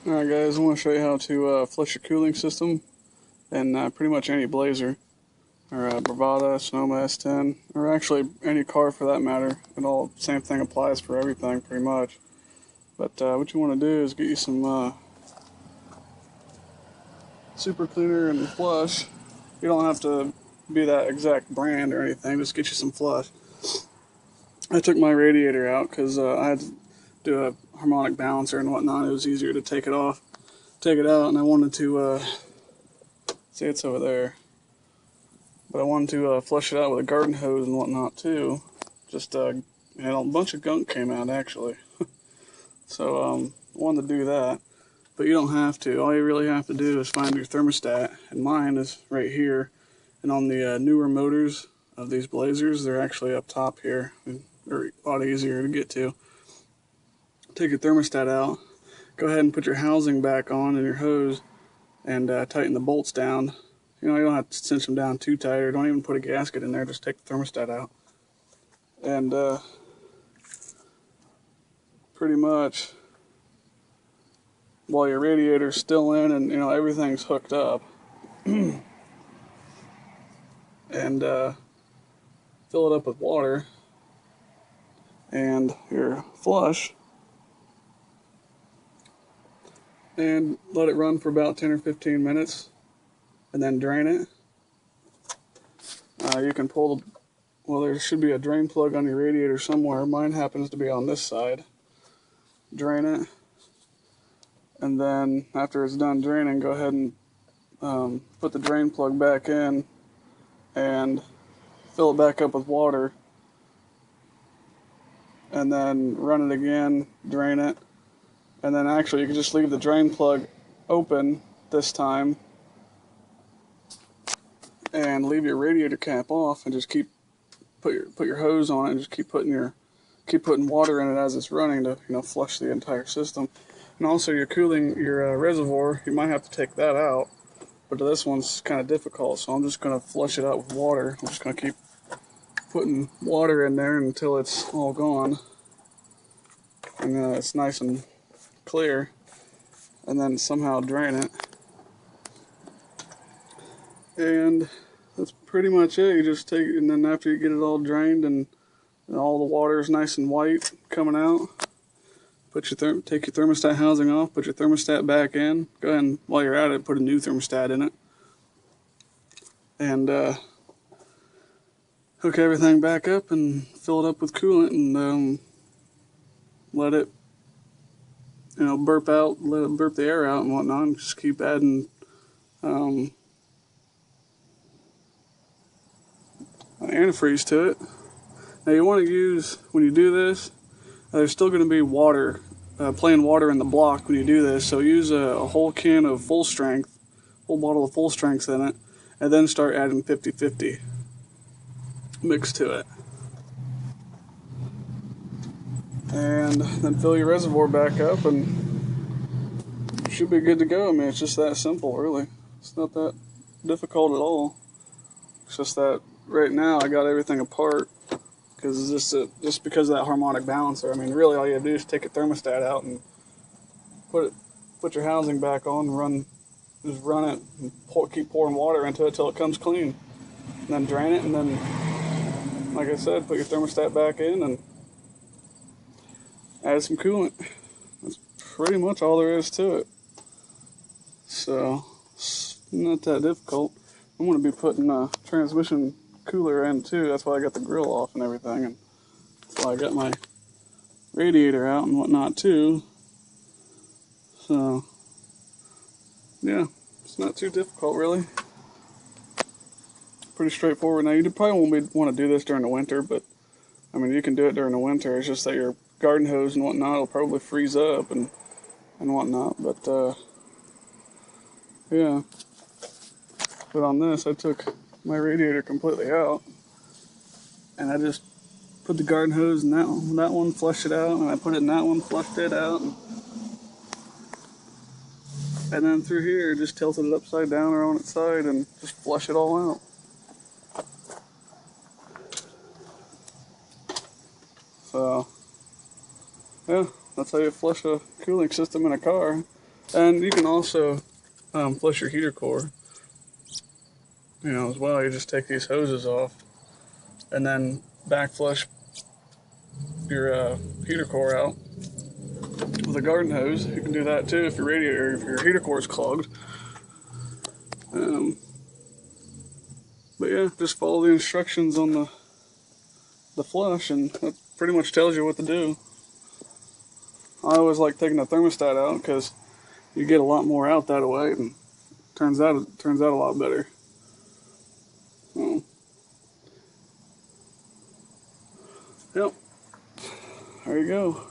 Alright guys, I want to show you how to flush your cooling system in pretty much any Blazer, or Bravada, Sonoma S10, or actually any car for that matter. Same thing applies for everything pretty much. But what you want to do is get you some super cleaner and flush. You don't have to be that exact brand or anything, just get you some flush. I took my radiator out because I had to do a harmonic balancer and whatnot. It was easier to take it out, and I wanted to see, it's over there, but I wanted to flush it out with a garden hose and whatnot too. Just a bunch of gunk came out actually. So I wanted to do that, but you don't have to. All you really have to do is find your thermostat, and mine is right here. And on the newer motors of these Blazers, they're actually up top here. They're a lot easier to get to. Take your thermostat out, go ahead and put your housing back on and your hose, and tighten the bolts down. You know, you don't have to cinch them down too tight, or don't even put a gasket in there, just take the thermostat out. And pretty much, while your radiator's still in and everything's hooked up, and fill it up with water and your flush, and let it run for about 10 or 15 minutes, and then drain it. You can pull there should be a drain plug on your radiator somewhere. Mine happens to be on this side. Drain it, and then after it's done draining, go ahead and put the drain plug back in and fill it back up with water, and then run it again, drain it, and then actually you can just leave the drain plug open this time and leave your radiator cap off, and just put your hose on it and just keep putting water in it as it's running to flush the entire system. And also your reservoir, you might have to take that out, but this one's kind of difficult, so I'm just going to flush it out with water. I'm just going to keep putting water in there until it's all gone, and it's nice and clear, and then somehow drain it. And that's pretty much it. You just take it, and then after you get it all drained and all the water is nice and white coming out, take your thermostat housing off, put your thermostat back in. Go ahead and, while you're at it, put a new thermostat in it, and hook everything back up and fill it up with coolant, and let it burp out, let it burp the air out and whatnot, and just keep adding antifreeze to it. Now you want to use, when you do this, there's still going to be water, plain water in the block when you do this, so use a whole can of full strength, whole bottle of full strength in it, and then start adding 50-50 mix to it. And then fill your reservoir back up, and you should be good to go. I mean, it's just that simple, really. It's not that difficult at all. It's just that right now I got everything apart because just because of that harmonic balancer. I mean, really all you have to do is take your thermostat out and put your housing back on, and just run it and keep pouring water into it till it comes clean, and then drain it, and then, like I said, put your thermostat back in and add some coolant. That's pretty much all there is to it. So it's not that difficult. I'm going to be putting a transmission cooler in too. That's why I got the grill off and everything, and that's why I got my radiator out and whatnot too. So yeah, it's not too difficult really. Pretty straightforward. Now you probably won't want to do this during the winter, but I mean you can do it during the winter. It's just that your garden hose and whatnot will probably freeze up and whatnot. But yeah. But on this, I took my radiator completely out, and I just put the garden hose in that one, flushed it out, and I put it in that one, flushed it out, and then through here, just tilted it upside down or on its side, and just flush it all out. So, yeah, that's how you flush a cooling system in a car. And you can also flush your heater core, as well. You just take these hoses off and then back flush your heater core out with a garden hose. You can do that too if if your heater core is clogged. Um, but yeah, just follow the instructions on the flush, and that pretty much tells you what to do. I always like taking the thermostat out because you get a lot more out that way, and it turns out a lot better. So, yep, there you go.